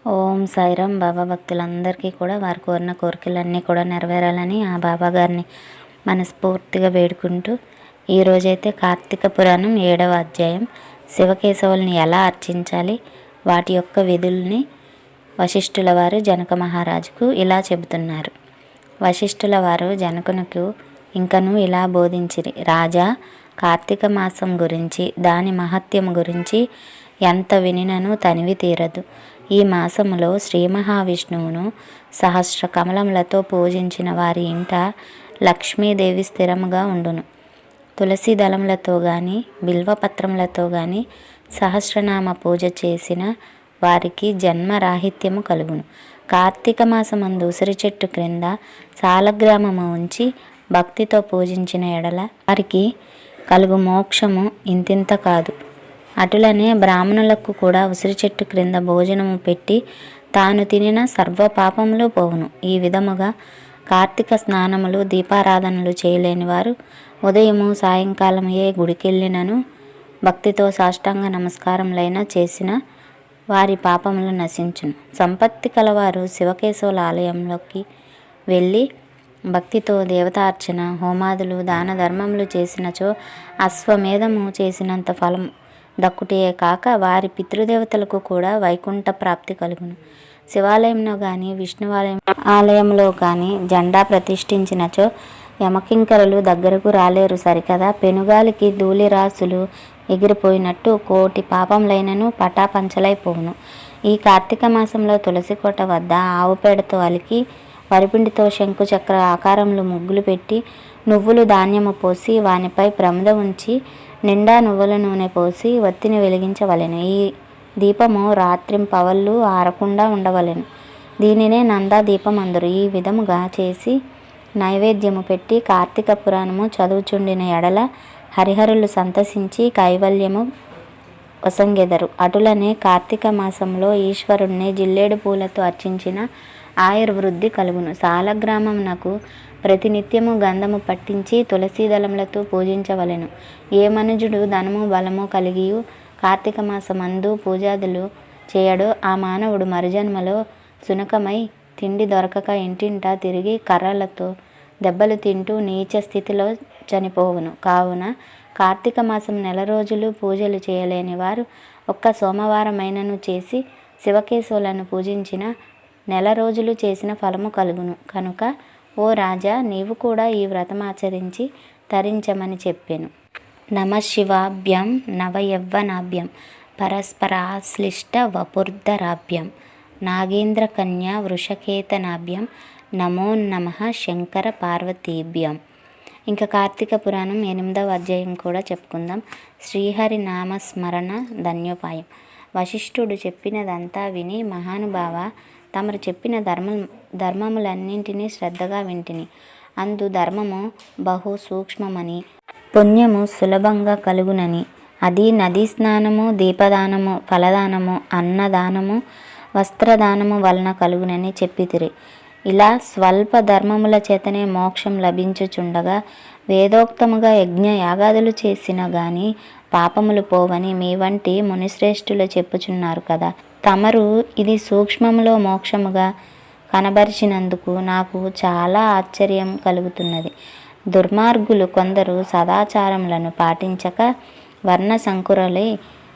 ఓం సాయిరాం. బాబా భక్తులందరికీ కూడా వారు కోరిన కోరికలన్నీ కూడా నెరవేరాలని ఆ బాబా గారిని మనస్ఫూర్తిగా వేడుకుంటూ ఈరోజైతే కార్తీక పురాణం 7వ అధ్యాయం శివకేశవుల్ని ఎలా అర్చించాలి, వాటి యొక్క విధుల్ని వశిష్ఠుల వారు జనక మహారాజుకు ఇలా చెబుతున్నారు. వశిష్ఠుల వారు జనకునకు ఇంకను ఇలా బోధించిరి. రాజా, కార్తీక మాసం గురించి, దాని మహత్యం గురించి ఎంత వినినను తనివి తీరదు. ఈ మాసములో శ్రీ మహావిష్ణువును సహస్ర కమలములతో పూజించిన వారి ఇంట లక్ష్మీదేవి స్థిరముగా ఉండును. తులసి దళములతో కానీ బిల్వపత్రములతో కానీ సహస్రనామ పూజ చేసిన వారికి జన్మరాహిత్యము కలుగును. కార్తీక మాసమందు ఉసిరి చెట్టు క్రింద సాలగ్రామము ఉంచి భక్తితో పూజించిన ఎడల వారికి కలుగు మోక్షము ఇంతింత కాదు. అటులనే బ్రాహ్మణులకు కూడా ఉసిరి చెట్టు క్రింద భోజనము పెట్టి తాను తినిన సర్వ పాపములు పోవును. ఈ విధముగా కార్తీక స్నానములు దీపారాధనలు చేయలేని వారు ఉదయము సాయంకాలం ఏ గుడికెళ్ళినను భక్తితో సాష్టాంగ నమస్కారములైనా చేసిన వారి పాపములు నశించును. సంపత్తి కలవారు శివకేశవుల ఆలయంలోకి వెళ్ళి భక్తితో దేవతార్చన, హోమాదులు, దాన ధర్మములు చేసినచో అశ్వమేధము చేసినంత ఫలము దక్కుటే కాక వారి పితృదేవతలకు కూడా వైకుంఠ ప్రాప్తి కలుగును. శివాలయంలో కానీ విష్ణువాలయం ఆలయంలో కానీ జెండా ప్రతిష్ఠించినచో యమకింకరులు దగ్గరకు రాలేరు సరికదా. పెనుగాలికి ధూళి రాసులు ఎగిరిపోయినట్టు కోటి పాపములైనను పటాపంచలైపోవును. ఈ కార్తీక మాసంలో తులసి కోట వద్ద ఆవు పేడతో అలికి వరిపిండితో శంకు చక్ర ఆకారములు ముగ్గులు పెట్టి నువ్వులు ధాన్యము పోసి వానిపై ప్రమిద ఉంచి నిండా నువ్వుల నూనె పోసి ఒత్తిని వెలిగించవలెను. ఈ దీపము రాత్రింపవళ్ళు ఆరకుండా ఉండవలెను. దీనినే నందా దీపం అందరు. ఈ విధముగా చేసి నైవేద్యము పెట్టి కార్తీక పురాణము చదువుచుండిన ఎడల హరిహరులు సంతసించి కైవల్యము వసంగెదరు. అటులనే కార్తీక మాసంలో ఈశ్వరుణ్ణి జిల్లేడు పూలతో అర్చించిన ఆయుర్వృద్ధి కలుగును. సాలగ్రామమునకు ప్రతినిత్యము గంధము పట్టించి తులసీదళములతో పూజించవలెను. ఏ మనుజుడు ధనము బలము కలిగియు కార్తీక మాసమందు పూజాదులు చేయడో ఆ మానవుడు మరుజన్మలో సునకమై తిండి దొరకక ఇంటింటా తిరిగి కర్రలతో దెబ్బలు తింటూ నీచ స్థితిలో చనిపోవును. కావున కార్తీక మాసం నెల రోజులు పూజలు చేయలేని వారు ఒక్క సోమవారమైనను చేసి శివకేశవులను పూజించిన నెల రోజులు చేసిన ఫలము కలుగును. కనుక ఓ రాజా, నీవు కూడా ఈ వ్రతమాచరించి తరించమని చెప్పెను. నమశివాభ్యం నవయవ్వనాభ్యం పరస్పరాశ్లిష్ట వపుర్ధరాభ్యం నాగేంద్రకన్యా వృషకేతనాభ్యం నమోన్నమః శంకర పార్వతీభ్యం. ఇంకా కార్తీక పురాణం 8వ అధ్యాయం కూడా చెప్పుకుందాం. శ్రీహరి నామస్మరణ ధన్యోపాయం. వశిష్ఠుడు చెప్పినదంతా విని మహానుభావ, తమరు చెప్పిన ధర్మములన్నింటినీ శ్రద్ధగా వింటిని. అందు ధర్మము బహు సూక్ష్మమని, పుణ్యము సులభంగా కలుగునని, అది నదీ స్నానము, దీపదానము, ఫలదానము, అన్నదానము, వస్త్రదానము వలన కలుగునని చెప్పితిరి. ఇలా స్వల్ప ధర్మముల చేతనే మోక్షం లభించుచుండగా వేదోక్తముగా యజ్ఞ యాగాదులు చేసిన గాని పాపములు పోవని మీ వంటి మునిశ్రేష్ఠులు చెప్పుచున్నారు కదా. తమరు ఇది సూక్ష్మములో మోక్షముగా కనబరిచినందుకు నాకు చాలా ఆశ్చర్యం కలుగుతున్నది. దుర్మార్గులు కొందరు సదాచారములను పాటించక వర్ణ సంకురులై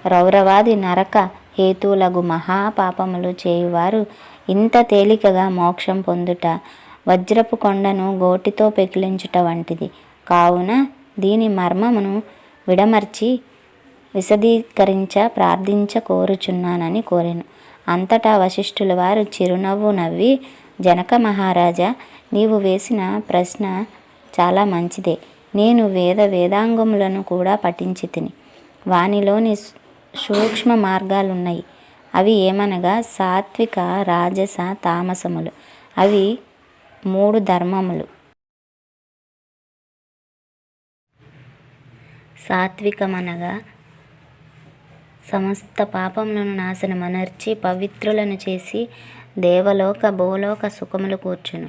రౌరవాది నరక హేతులగు మహాపాపములు చేయువారు ఇంత తేలికగా మోక్షం పొందుట వజ్రపు కొండను గోటితో పెకిలించుట వంటిది. కావున దీని మర్మమును విడమర్చి విశదీకరించ ప్రార్థించ కోరుచున్నానని కోరెను. అంతటా వశిష్ఠుల వారు చిరునవ్వు నవ్వి, జనక మహారాజా, నీవు వేసిన ప్రశ్న చాలా మంచిదే. నేను వేదాంగములను కూడా పఠించి తిని వానిలోని సూక్ష్మ మార్గాలున్నాయి. అవి ఏమనగా సాత్విక, రాజస, తామసములు. అవి 3 ధర్మములు. సాత్వికమనగా సమస్త పాపములను నాశనమనర్చి పవిత్రులను చేసి దేవలోక భూలోక సుఖములు కూర్చును.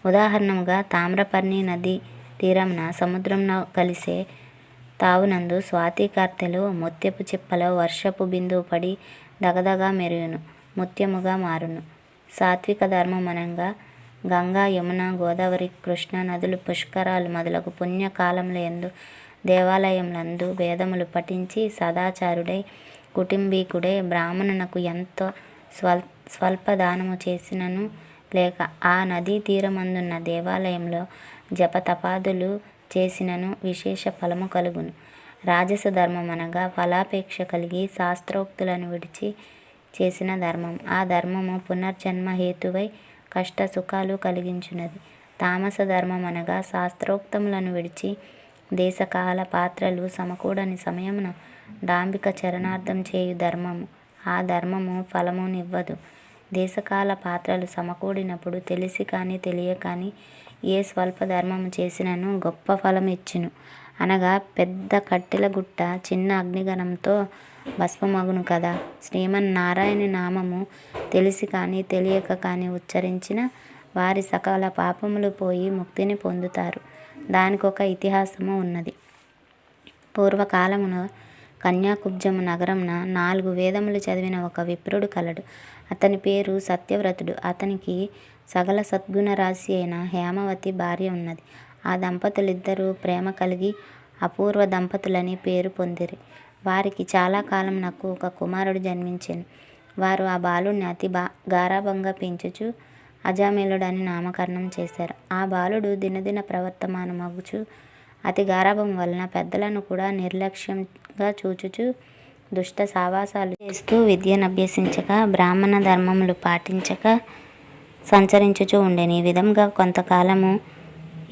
ఉదాహరణముగా తామ్రపర్ణి నది తీరమున సముద్రంలో కలిసే తావునందు స్వాతి కార్తెలు ముత్యపు చిప్పలో వర్షపు బిందువు పడి దగదగా మెరుగును. ముత్యముగా మారును. సాత్విక ధర్మం అనగా గంగా, యమున, గోదావరి, కృష్ణ నదులు, పుష్కరాలు మొదలగు పుణ్యకాలముల యందు దేవాలయములందు వేదములు పఠించి సదాచారుడై కుటుంబీకుడై బ్రాహ్మణునకు ఎంతో స్వల్ప దానము చేసినను, లేక ఆ నదీ తీరమందున్న దేవాలయంలో జపతపాదులు చేసినను విశేష ఫలము కలుగును. రాజస ధర్మం అనగా ఫలాపేక్ష కలిగి శాస్త్రోక్తులను విడిచి చేసిన ధర్మం. ఆ ధర్మము పునర్జన్మ హేతువై కష్ట సుఖాలు కలిగించున్నది. తామస ధర్మం అనగా శాస్త్రోక్తములను విడిచి దేశకాల పాత్రలు సమకూడని సమయమున డాంబిక చరణార్థం చేయు ధర్మము. ఆ ధర్మము ఫలమునివ్వదు. దేశకాల పాత్రలు సమకూడినప్పుడు తెలిసి కానీ తెలియ కానీ ఏ స్వల్ప ధర్మము చేసినను గొప్ప ఫలం ఇచ్చును. అనగా పెద్ద కట్టెల గుట్ట చిన్న అగ్నిగణంతో భస్మమగును కదా. శ్రీమన్నారాయణ నామము తెలిసి కానీ తెలియక కానీ ఉచ్చరించిన వారి సకల పాపములు పోయి ముక్తిని పొందుతారు. దానికొక ఇతిహాసము ఉన్నది. పూర్వకాలమున కన్యాకుబ్జము నగరంన 4 వేదములు చదివిన ఒక విప్రుడు కలడు. అతని పేరు సత్యవ్రతుడు. అతనికి సకల సద్గుణ రాశి అయిన హేమవతి భార్య ఉన్నది. ఆ దంపతులిద్దరూ ప్రేమ కలిగి అపూర్వ దంపతులని పేరు పొందిరి. వారికి చాలా కాలం నాకు ఒక కుమారుడు జన్మించెను. వారు ఆ బాలుడిని అతి గారాబంగా పెంచుచు అజామిళుడని నామకరణం చేశారు. ఆ బాలుడు దినదిన ప్రవర్తమానమగుచు అతి గారాబం వలన పెద్దలను కూడా నిర్లక్ష్యంగా చూచుచు దుష్ట సావాసాలు చేస్తూ విద్యనభ్యసించక బ్రాహ్మణ ధర్మములు పాటించక సంచరించుచూ ఉండేను. ఈ విధంగా కొంతకాలము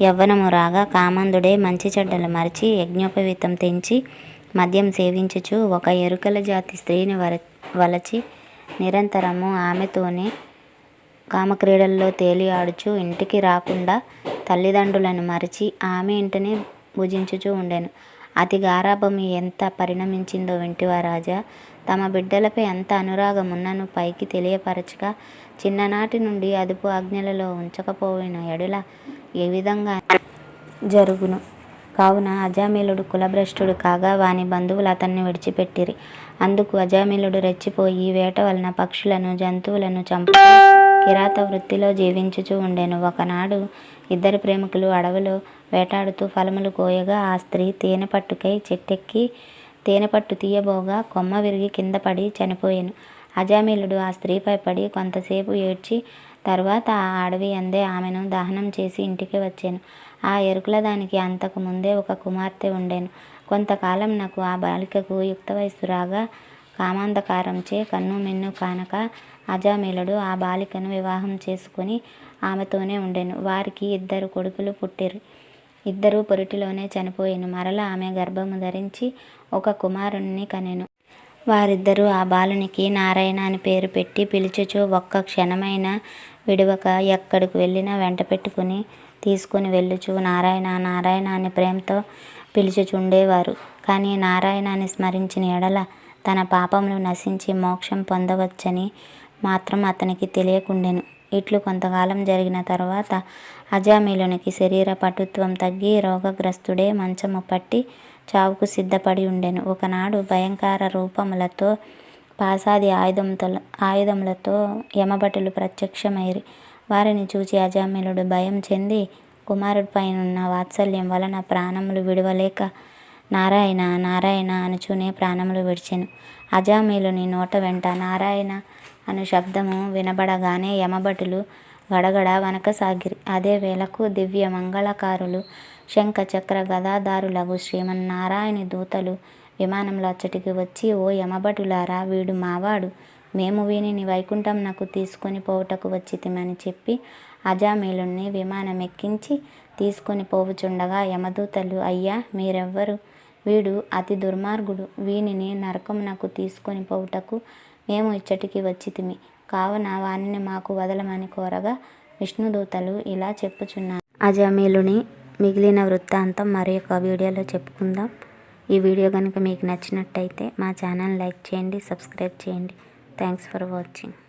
యవ్వనము రాగా కామందుడే మంచి చెడ్డలు మరచి యజ్ఞోపవీతం తెంచి మద్యం సేవించుచు ఒక ఎరుకల జాతి స్త్రీని వలచి నిరంతరము ఆమెతోనే కామక్రీడల్లో తేలి ఆడుచు ఇంటికి రాకుండా తల్లిదండ్రులను మరచి ఆమె ఇంటిని భుజించుచూ ఉండెను. అతి గారాభము ఎంత పరిణమించిందో వింటివా రాజా. తమ బిడ్డలపై ఎంత అనురాగమున్నను పైకి తెలియపరచక చిన్ననాటి నుండి అదుపు ఆజ్ఞలలో ఉంచకపోయిన ఎడల ఏ విధంగా జరుగును. కావున అజామిళుడు కులభ్రష్టుడు కాగా వాని బంధువులు అతన్ని విడిచిపెట్టిరి. అందుకు అజామిళుడు రెచ్చిపోయి వేట వలన పక్షులను జంతువులను చంపుతూ కిరాత వృత్తిలో జీవించుచూ ఉండెను. ఒకనాడు ఇద్దరు ప్రేమికులు అడవిలో వేటాడుతూ ఫలములు కోయగా ఆ స్త్రీ తేనె పట్టుకై చెట్టెక్కి తేనె పట్టు తీయబోగా కొమ్మ విరిగి కింద పడి చనిపోయెను. అజామిళుడు ఆ స్త్రీపై పడి కొంతసేపు ఏడ్చి తర్వాత ఆ అడవి అందే ఆమెను దహనం చేసి ఇంటికి వచ్చాను. ఆ ఎరుకుల దానికి అంతకు ముందే ఒక కుమార్తె ఉండెను. కొంతకాలం నాకు ఆ బాలికకు యుక్త వయస్సు రాగా కామాంధకారంచే కన్ను మిన్ను కానక అజామిళుడు ఆ బాలికను వివాహం చేసుకుని ఆమెతోనే ఉండెను. వారికి 2 కొడుకులు పుట్టిరి. 2 పొరిటిలోనే చనిపోయెను. మరల ఆమె గర్భము ధరించి ఒక కుమారుణ్ణి కనెను. వారిద్దరూ ఆ బాలునికి నారాయణ అని పేరు పెట్టి పిలుచుచు ఒక్క క్షణమైన విడువక ఎక్కడికి వెళ్ళినా వెంట పెట్టుకుని తీసుకుని వెళ్ళుచు నారాయణ నారాయణ అని ప్రేమతో పిలుచుచుండేవారు. కానీ నారాయణాన్ని స్మరించిన ఎడల తన పాపములు నశించి మోక్షం పొందవచ్చని మాత్రం అతనికి తెలియకుండెను. ఇట్లు కొంతకాలం జరిగిన తరువాత అజామిళునికి శరీర పటుత్వం తగ్గి రోగగ్రస్తుడే మంచము పట్టి చావుకు సిద్ధపడి ఉండెను. ఒకనాడు భయంకర రూపములతో పాసాది ఆయుధములతో యమభటులు ప్రత్యక్షమైరి. వారిని చూచి అజామిళుడు భయం చెంది కుమారుడిపైనున్న వాత్సల్యం వలన ప్రాణములు విడవలేక నారాయణ నారాయణ అనుచునే ప్రాణములు విడిచెను. అజామిళుని నోట వెంట నారాయణ అను శబ్దము వినబడగానే యమభటులు గడగడ వనకసాగిరి. అదే వేళకు దివ్య మంగళకారులు శంఖ చక్ర గదాధారులగు శ్రీమన్నారాయణ దూతలు విమానంలో అచ్చటికి వచ్చి, ఓ యమభటులారా, వీడు మావాడు, మేము వీనిని వైకుంఠంనకు తీసుకొని పోవుటకు వచ్చితిమని చెప్పి అజామిళుణ్ణి విమానమెక్కించి తీసుకొని పోవుచుండగా యమదూతలు, అయ్యా మీరెవ్వరు? వీడు అతి దుర్మార్గుడు, వీనిని నరకమునకు తీసుకొని పోవుటకు మేము ఇచ్చటికి వచ్చితిమి, కావున వానిని మాకు వదలమని కోరగా విష్ణుదూతలు ఇలా చెప్పుచున్నారు. అజామిళుని మిగిలిన వృత్తాంతం మరి ఒక వీడియోలో చెప్పుకుందాం. ఈ వీడియో కనుక మీకు నచ్చినట్టయితే మా ఛానల్ లైక్ చేయండి, సబ్స్క్రైబ్ చేయండి. Thanks for watching.